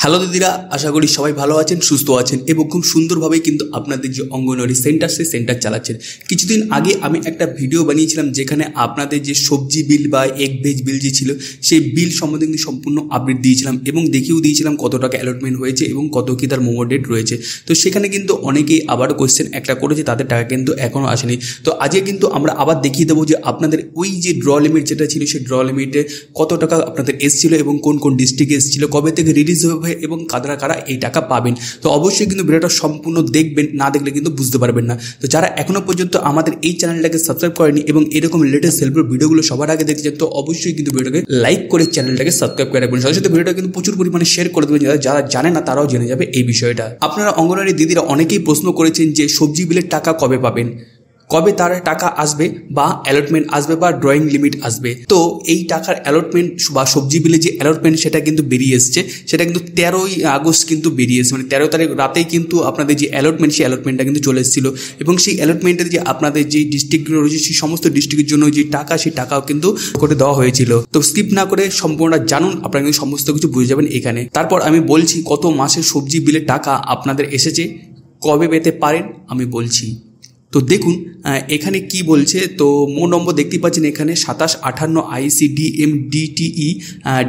Hello দিদিরা, আশা করি সবাই ভালো আছেন, সুস্থ আছেন এবং খুব সুন্দরভাবেই কিন্তু আপনাদের যে অঙ্গনওয়াড়ি সেন্টার সেই সেন্টার চালাচ্ছেন। কিছুদিন আগে আমি একটা ভিডিও বানিয়েছিলাম যেখানে আপনাদের যে সবজি বিল বা এগ ভেজ বিল যে ছিল সেই বিল সম্বন্ধে কিন্তু সম্পূর্ণ আপডেট দিয়েছিলাম এবং দেখিয়েও দিয়েছিলাম কত টাকা অ্যালটমেন্ট হয়েছে এবং কত কি তার মোমো ডেট রয়েছে। তো সেখানে কিন্তু অনেকেই আবার কোয়েশ্চেন একটা করেছে, তাদের টাকা কিন্তু এখনও আসেনি। তো আজকে কিন্তু আমরা আবার দেখিয়ে দেবো যে আপনাদের ওই যে ড্র লিমিট যেটা ছিল সেই ড্র লিমিটে কত টাকা আপনাদের এসেছিলো এবং কোন কোন ডিস্ট্রিক্টে এসেছিলো, কবে থেকে রিলিজ হবে এবং কারা কারা এই টাকা পাবেন। তো অবশ্যই কিন্তু ভিডিওটা সম্পূর্ণ দেখবেন, না দেখলে কিন্তু বুঝতে পারবেন না। তো যারা এখনো পর্যন্ত আমাদের এই চ্যানেলটাকে সাবস্ক্রাইব করেনি এবং এরকম লেটেস্ট হেল্পের ভিডিওগুলো সবার আগে দেখছেন, তো অবশ্যই কিন্তু ভিডিওটাকে লাইক করে চ্যানেলটাকে সাবস্ক্রাইব করে রাখবেন। সাথে সাথে ভিডিওটা কিন্তু প্রচুর পরিমাণে শেয়ার করে দেবেন, যারা জানে না তারাও জেনে যাবে এই বিষয়টা। আপনারা অঙ্গনওয়াড়ি দিদিরা অনেকেই প্রশ্ন করেছেন যে সবজি বিলের টাকা কবে পাবেন, কবে তার টাকা আসবে বা অ্যালটমেন্ট আসবে বা ড্রয়িং লিমিট আসবে। তো এই টাকার অ্যালটমেন্ট বা সবজি বিলে যে অ্যালটমেন্ট সেটা কিন্তু বেরিয়ে এসছে, সেটা কিন্তু 13ই আগস্ট কিন্তু বেরিয়ে এসছে, মানে 13 তারিখ রাতেই কিন্তু আপনাদের যে অ্যালটমেন্ট সেই অ্যালটমেন্টটা কিন্তু চলে এসেছিলো এবং সেই অ্যালটমেন্টের যে আপনাদের যে ডিস্ট্রিক্টগুলো রয়েছে সেই সমস্ত ডিস্ট্রিক্টের জন্য যে টাকা সেই টাকাও কিন্তু করে দেওয়া হয়েছিল। তো স্কিপ না করে সম্পূর্ণটা জানুন, আপনারা কিন্তু সমস্ত কিছু বুঝে যাবেন এখানে। তারপর আমি বলছি কত মাসের সবজি বিলের টাকা আপনাদের এসেছে, কবে পেতে পারেন আমি বলছি। তো দেখুন এখানে কি বলছে। তো মোট নম্বর দেখতেই পাচ্ছেন এখানে 2758 ICDMDTE,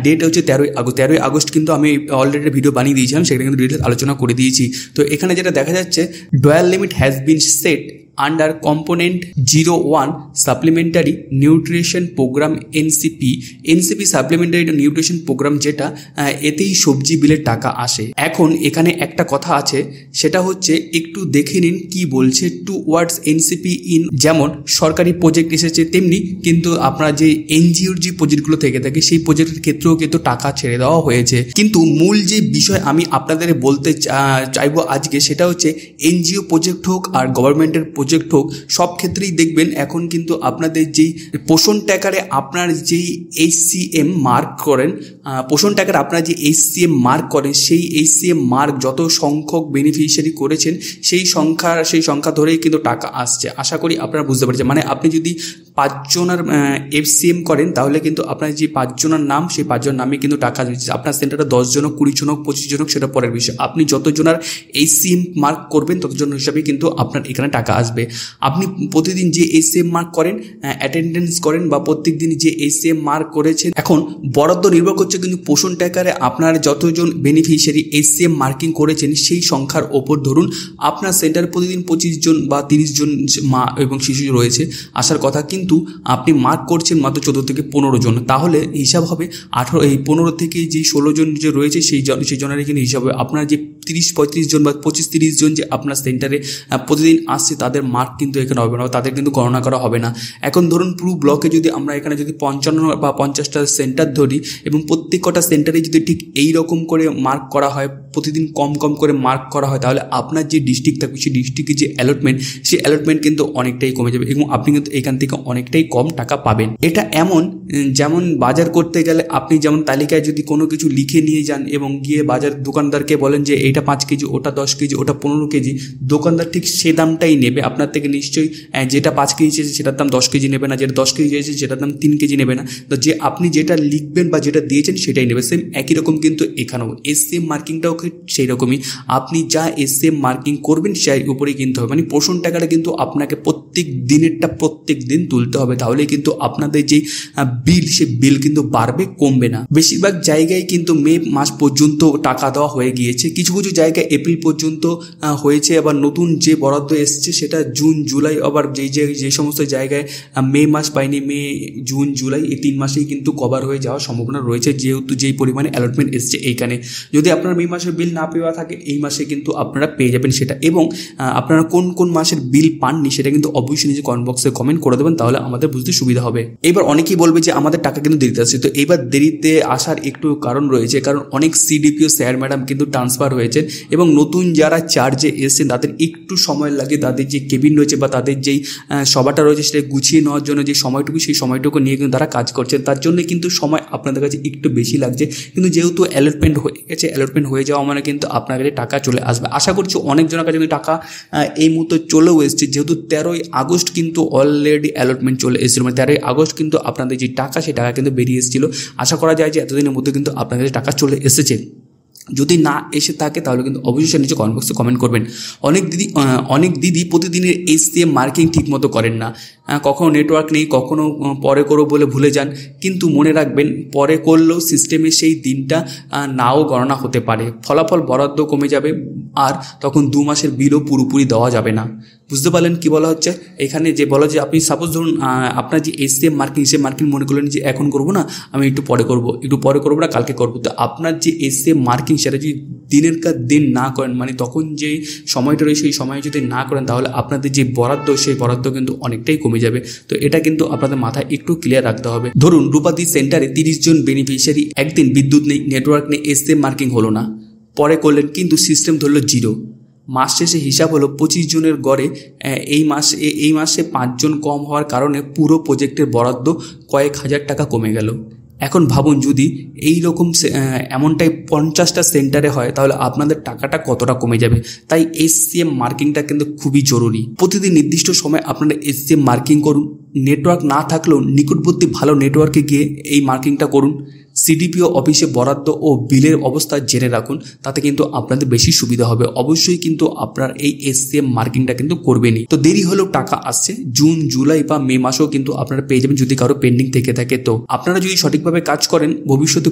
ডেট হচ্ছে 13ই আগস্ট কিন্তু আমি অলরেডি ভিডিও বানিয়ে দিয়েছিলাম, সেখানে কিন্তু ডিটেলস আলোচনা করে দিয়েছি। তো এখানে যেটা দেখা যাচ্ছে, ডয়াল limit has been set under component 01 supplementary nutrition programme NCP supplementary nutrition programme, যেটা এতেই সবজি বিলের টাকা আসে। এখন এখানে একটা কথা আছে, সেটা হচ্ছে একটু দেখে নিন কি বলছে। টুওয়ার্ডস এনসিপি ইন, যেমন সরকারি প্রজেক্ট এসেছে তেমনি কিন্তু আপনার যে এনজিওর যে প্রজেক্টগুলো থেকে থাকে সেই প্রজেক্টের ক্ষেত্রেও কিন্তু টাকা ছেড়ে দেওয়া হয়েছে। কিন্তু মূল যে বিষয় আমি আপনাদের বলতে চাইবো আজকে, সেটা হচ্ছে এনজিও প্রজেক্ট হোক আর গভর্নমেন্টের প্রজেক্ট হোক, সব ক্ষেত্রেই দেখবেন এখন কিন্তু আপনাদের যেই পোষণ ট্যাকারে আপনার যেই HCM মার্ক করেন, পোষণ ট্যাকারে আপনার যে HCM মার্ক করেন, সেই HCM মার্ক যত সংখ্যক বেনিফিশিয়ারি করেছেন সেই সংখ্যা ধরেই কিন্তু টাকা আসছে। আশা করি আপনারা বুঝতে পারছেন। মানে আপনি যদি 5 জনের FCM করেন তাহলে কিন্তু আপনার যে 5 জনের নাম, সেই 5 জনের নামে কিন্তু টাকা দিচ্ছে। আপনার সেন্টারে 10 জন হোক, 20 জন হোক, 25 জন হোক, সেটা পরের বিষয়। আপনি যত জনের HCM মার্ক করবেন ততজন হিসাবে কিন্তু আপনার এখানে টাকা আসবে। আপনি প্রতিদিন যে HCM মার্ক করেন, অ্যাটেন্ডেন্স করেন বা প্রত্যেক দিন যে HCM মার্ক করেছেন, এখন বরাদ্দ নির্ভর করছে কিন্তু পোষণ ট্যাকারে আপনার যতজন বেনিফিশিয়ারি HCM মার্কিং করেছেন সেই সংখ্যার ওপর ধরুন আপনার সেন্টারে প্রতিদিন 25 জন বা 30 জন মা এবং শিশু রয়েছে আসার কথা, কিন্তু আপনি মার্ক করছেন মাত্র 14 থেকে 15 জন, তাহলে হিসাব হবে 15 থেকে যে 16 জন যে রয়েছে সেই জনেরই কিন্তু হিসাব হবে। আপনার যে 30-35 জন বা 25-30 জন যে আপনার সেন্টারে প্রতিদিন আসছে তাদের মার্ক কিন্তু এখানে হবে না, তাদের কিন্তু গণনা করা হবে না। এখন ধরুন পুরো ব্লকে যদি আমরা এখানে যদি 55 বা 50টা সেন্টার ধরি এবং প্রত্যেক কটা সেন্টারে যদি ঠিক এই রকম করে মার্ক করা হয়, প্রতিদিন কম কম করে মার্ক করা হয়, তাহলে আপনার যে ডিস্ট্রিক্ট থাকবে সেই ডিস্ট্রিক্টের যে অ্যালটমেন্ট সেই অ্যালটমেন্ট কিন্তু অনেকটাই কমে যাবে এবং আপনি কিন্তু এখান থেকে অনেকটাই কম টাকা পাবেন। এটা এমন যেমন বাজার করতে গেলে আপনি যেমন তালিকায় যদি কোনো কিছু লিখে নিয়ে যান এবং গিয়ে বাজার দোকানদারকে বলেন যে এইটা 5 কেজি, ওটা 10 কেজি, ওটা 15 কেজি, দোকানদার ঠিক সে দামটাই নেবে আপনার থেকে। নিশ্চয়ই যেটা 5 কেজি চেয়েছে সেটার দাম 10 কেজি নেবে না, যেটা 10 কেজি চেয়েছে সেটার দাম 3 কেজি নেবে না। তো যে আপনি যেটা লিখবেন বা যেটা দিয়েছেন সেটাই নেবে। সেম একই রকম কিন্তু এখানেও HCM মার্কিংটাও সেই রকমই, আপনি যা HCM মার্কিং করবেন সেই উপরেই কিনতে হবে। মানে পোষণ টাকাটা কিন্তু আপনাকে প্রত্যেক দিনেরটা প্রত্যেক দিন তুলতে হবে, তাহলে কিন্তু আপনাদের যে বিল সেই বিল কিন্তু বাড়বে, কমবে না। বেশিরভাগ জায়গায় কিন্তু মে মাস পর্যন্ত টাকা দেওয়া হয়ে গিয়েছে, কিছু কিছু জায়গায় এপ্রিল পর্যন্ত হয়েছে, আবার নতুন যে বরাদ্দ এসছে সেটা জুন জুলাই, আবার যে সমস্ত জায়গায় মে মাস পায়নি, মে জুন জুলাই এই 3 মাসেই কিন্তু কভার হয়ে যাওয়ার সম্ভাবনা রয়েছে, যেহেতু যেই পরিমাণে অ্যালটমেন্ট এসছে এইখানে। যদি আপনার মে মাসের বিল না পেওয়া থাকে এই মাসে কিন্তু আপনারা পেয়ে যাবেন সেটা। এবং আপনারা কোন কোন মাসের বিল পাননি সেটা কিন্তু অবশ্যই নিজে কমেন্ট বক্সে কমেন্ট করে দেবেন, তাহলে আমাদের বুঝতে সুবিধা হবে। এবার অনেকেই বলবে যে আমাদের টাকা কিন্তু দেরিতে আসছে। তো এবার দেরিতে আসার একটু কারণ রয়েছে, কারণ অনেক CDPO স্যার ম্যাডাম কিন্তু ট্রান্সফার হয়েছেন এবং নতুন যারা চার্জে এসেছেন তাদের একটু সময় লাগে, তাদের যে কেবিন রয়েছে বা তাদের যেই সভাটা রয়েছে সেটা গুছিয়ে নেওয়ার জন্য যে সময়টুকু, সেই সময়টুকু নিয়ে কিন্তু তারা কাজ করছেন, তার জন্য কিন্তু সময় আপনাদের কাছে একটু বেশি লাগছে। কিন্তু যেহেতু অ্যালটমেন্ট হয়ে গেছে, অ্যালটমেন্ট হয়ে যাওয়া মানে কিন্তু আপনার কাছে টাকা চলে আসবে। আশা করছি অনেকজনের কাছে কিন্তু টাকা এই মুহূর্তে চলেও এসছে, যেহেতু 13ই আগস্ট কিন্তু অলরেডি অ্যালটমেন্ট চলে এসেছিল। মানে 13ই আগস্ট কিন্তু আপনাদের যে টাকা সেই টাকা কিন্তু বেরিয়ে এসেছিল। আশা করা যায় যে এতদিনের মধ্যে কিন্তু আপনাদের টাকা চলে এসেছে। যদি না এসে থাকে তাহলে কিন্তু অবশ্যই নিচে কমেন্ট বক্সে কমেন্ট করবেন। অনেক দিদি প্রতিদিনের SCM মার্কিং ঠিকমতো করেন না, কখনো নেটওয়ার্ক নেই, কখনো পরে করো বলে ভুলে যান। কিন্তু মনে রাখবেন, পরে করলেও সিস্টেমে সেই দিনটা নাও গণনা হতে পারে, ফলাফল বরাদ্দ কমে যাবে, আর তখন 2 মাসের বিলও পুরোপুরি দেওয়া যাবে না। বুঝতে পারলেন কি বলা হচ্ছে? এখানে যে বলা যে আপনি সাপোজ ধরুন আপনার যে SCM মার্কিং, সে মার্কিং মনে করলেন যে এখন করবো না, আমি একটু পরে করবো না, কালকে করবো। তো আপনার যে SCM মার্কিং সেটা যদি দিনের কার দিন না করেন, মানে তখন যে সময়টা রয়েছে সেই সময়ে যদি না করেন, তাহলে আপনাদের যে বরাদ্দ সেই বরাদ্দ কিন্তু অনেকটাই কমে যাবে। তো এটা কিন্তু আপনাদের মাথায় একটু ক্লিয়ার রাখতে হবে। ধরুন রূপাদি সেন্টারে 30 জন বেনিফিশিয়ারি, একদিন বিদ্যুৎ নেই, নেটওয়ার্ক নেই, SCM মার্কিং হলো না, পরে করলেন কিন্তু সিস্টেম ধরলো 0। মাস শেষে হিসাব হলো 25 জনের গড়ে এই মাসে 5 জন কম হওয়ার কারণে পুরো প্রজেক্টের বরাদ্দ কয়েক হাজার টাকা কমে গেল। এখন ভাবুন যদি এই রকম এমনটাই 50টা সেন্টারে হয়, তাহলে আপনাদের টাকাটা কতটা কমে যাবে। তাই SCM মার্কিংটা কিন্তু খুবই জরুরি। প্রতিদিন নির্দিষ্ট সময় আপনারা SCM মার্কিং করুন। নেটওয়ার্ক না থাকলেও নিকটবর্তী ভালো নেটওয়ার্কে গিয়ে এই মার্কিংটা করুন। CDPO অফিসে বরাদ্দ ও বিলের অবস্থা জেনে রাখুন, তাতে কিন্তু আপনাদের বেশি সুবিধা হবে। অবশ্যই কিন্তু আপনার এই SCM মার্কিংটা কিন্তু করবেনই। তো দেরি হলেও টাকা আসছে, জুন, জুলাই বা মে মাসেও কিন্তু আপনারা পেয়ে যাবেন যদি কারো পেন্ডিং থেকে থাকে। তো আপনারা যদি সঠিকভাবে কাজ করেন, ভবিষ্যতে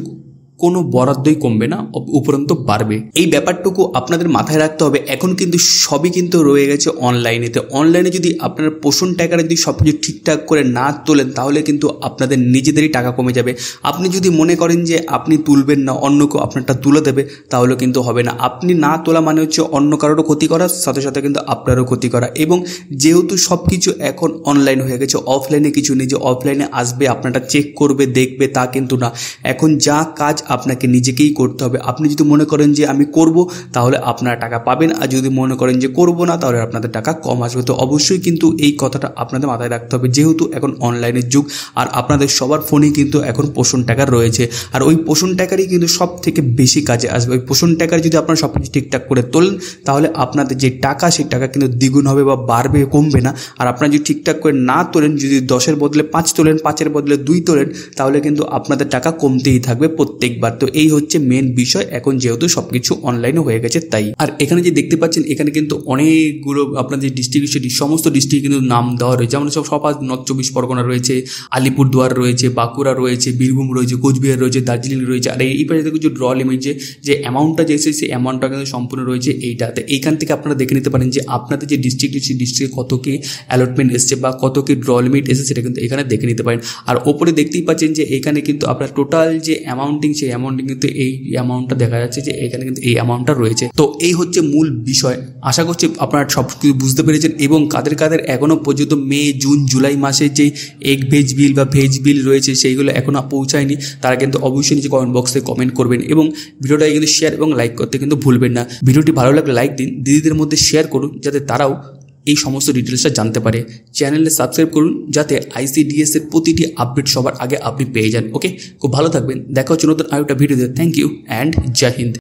কোনো বরাদ্দই কমবে না, উপরন্তু বাড়বে। এই ব্যাপারটুকু আপনাদের মাথায় রাখতে হবে। এখন কিন্তু সবই কিন্তু রয়ে গেছে অনলাইনে। তো অনলাইনে যদি আপনার পোষণ টাকাটা যদি সব কিছু ঠিকঠাক করে না তোলেন, তাহলে কিন্তু আপনাদের নিজেদেরই টাকা কমে যাবে। আপনি যদি মনে করেন যে আপনি তুলবেন না, অন্য কেউ আপনারটা তুলে দেবে, তাহলে কিন্তু হবে না। আপনি না তোলা মানে হচ্ছে অন্য কারোরও ক্ষতি করার সাথে সাথে কিন্তু আপনারও ক্ষতি করা। এবং যেহেতু সব কিছু এখন অনলাইন হয়ে গেছে, অফলাইনে কিছু নেই যে অফলাইনে আসবে আপনারটা চেক করবে দেখবে, তা কিন্তু না। এখন যা কাজ আপনাকে নিজেকেই করতে হবে। আপনি যদি মনে করেন যে আমি করব, তাহলে আপনারা টাকা পাবেন, আর যদি মনে করেন যে করব না, তাহলে আপনাদের টাকা কম আসবে। তো অবশ্যই কিন্তু এই কথাটা আপনাদের মাথায় রাখতে হবে, যেহেতু এখন অনলাইনের যুগ, আর আপনাদের সবার ফোনেই কিন্তু এখন পোষণ টাকা রয়েছে, আর ওই পোষণ টাকারই কিন্তু সব থেকে বেশি কাজে আসবে। ওই পোষণ টাকার যদি আপনারা সব কিছু ঠিকঠাক করে তোলেন, তাহলে আপনাদের যে টাকা, সেই টাকা কিন্তু দ্বিগুণ হবে বা বাড়বে, কমবে না। আর আপনারা যদি ঠিকঠাক করে না তোলেন, যদি 10-এর বদলে 5 তোলেন, 5-এর বদলে 2 তোলেন, তাহলে কিন্তু আপনাদের টাকা কমতেই থাকবে প্রত্যেকবার। তো এই হচ্ছে মেন বিষয়, এখন যেহেতু সবকিছু অনলাইনে হয়ে গেছে তাই। আর এখানে যে দেখতে পাচ্ছেন, এখানে কিন্তু অনেকগুলো আপনাদের ডিস্ট্রিক্ট, সমস্ত ডিস্ট্রিক্ট কিন্তু নাম দেওয়া রয়েছে। যেমন সব নর্থ 24 পরগনা রয়েছে, আলিপুরদুয়ার রয়েছে, বাঁকুড়া রয়েছে, বীরভূম রয়েছে, কোচবিহার রয়েছে, দার্জিলিং রয়েছে। আর এই পাশে কিছু ড্র লিমিট যে অ্যামাউন্টটা যে এসেছে, সেই অ্যামাউন্টটা কিন্তু সম্পূর্ণ রয়েছে এইটাতে। এইখান থেকে আপনারা দেখে নিতে পারেন যে আপনাদের যে ডিস্ট্রিক্ট, সেই ডিস্ট্রিক্টে কত কি অ্যালটমেন্ট এসেছে বা কত কি ড্র লিমিট এসেছে, সেটা কিন্তু এখানে দেখে নিতে পারেন। আর ওপরে দেখতেই পাচ্ছেন যে এখানে কিন্তু আপনার টোটাল যে অ্যামাউন্টিং, সেই অ্যামাউন্টিং কিন্তু এই অ্যামাউন্টটা দেখা যাচ্ছে যে এখানে কিন্তু এই অ্যামাউন্টটা রয়েছে। তো এই হচ্ছে মূল বিষয়। আশা করছি আপনারা সব কিছু বুঝতে পেরেছেন। এবং কাদের এখনও পর্যন্ত মে, জুন, জুলাই মাসে যে এগ ভেজ বিল বা ভেজ বিল রয়েছে, সেইগুলো এখনও পৌঁছায়নি, তারা কিন্তু অবশ্যই নিচে কমেন্ট বক্সে কমেন্ট করবেন। এবং ভিডিওটা কিন্তু শেয়ার এবং লাইক করতে কিন্তু ভুলবেন না। ভিডিওটি ভালো লাগলে লাইক দিন, দিদিদের মধ্যে শেয়ার করুন, যাতে তারাও এই সমস্ত ডিটেলসটা জানতে পারে। চ্যানেলে সাবস্ক্রাইব করুন, যাতে ICDS এর প্রতিটি আপডেট সবার আগে আপনি পেয়ে যান। ওকে, খুব ভালো থাকবেন। দেখা হচ্ছে নতুন আরেকটা ভিডিওতে। Thank you and Jai Hind.